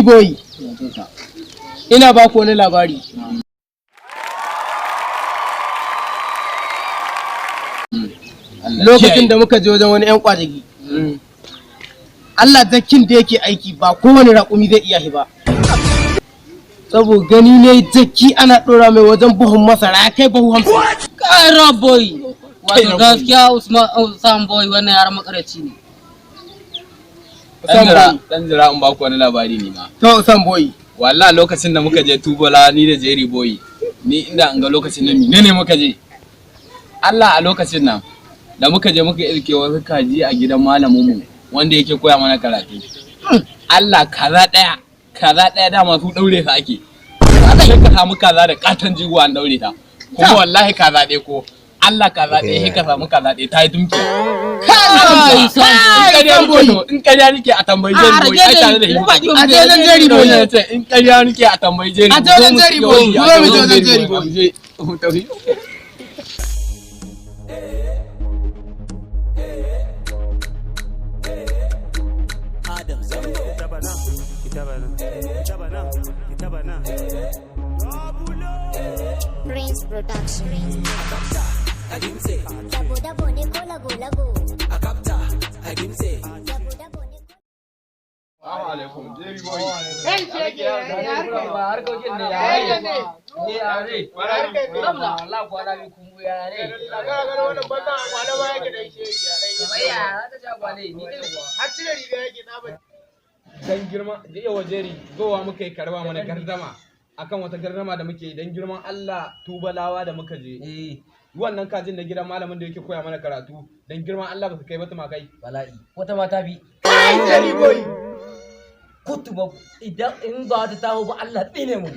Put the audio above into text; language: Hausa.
boy, ina ba ku wani labari. Lokacin da muka je wajen wani 'yan kwadagi. Allah zakin da yake aiki ba kowane raƙumi zai iya shi ba. Saboda gani ne zaki ana ɗora mai wajen buhun masara ya kai buhu 50. Ƙara boy. Wato gaskiya Usman boy wannan yaran makaraci ne. Dan jira in ba ku wani labari ne ma. To Usman boy. Wallahi lokacin da muka je Tubola ni da Jerry boy. Ni inda an ga lokacin nan ne muka je. Allah a lokacin nan da muka je muka irke wasu kaji a gidan malamin mu wanda yake koya mana karatu. Allah kaza daya dama su daure su ake. Sai ka samu kaza da katon jigo an daure ta. Kuma wallahi kaza ɗaya ko Allah kaza ɗaya sai ka samu kaza ɗaya ta yi dumki. In ƙarya nake a tambayi Jerry boy ai tare da shi. A wajen Jerry boy. In ƙarya nake a tambayi Jerry boy. A wajen Jerry boy. Zo mu je wajen Jerry boy. Prince Production. Dabo ne ko lago. Assalamu alaikum Jerry boy. Harkokin ne ya ne. Allah kwana bi kun ya ne. Wannan banza kwana ba yake da shi Ya ta ja kwane ni dai har cire riga yake tsaba. Dan girma da yawa Jerry zowa muka yi karba mana gardama akan wata gardama da muke dan girman Allah Tubalawa da muka je. Wannan kajin da gidan malamin da yake koya mana karatu dan girman Allah ba su kai ba tumakai. bala'i. Wata mata bi. Jerry boy. Kutu ba idan in ba ta taho ba Allah tsine mu.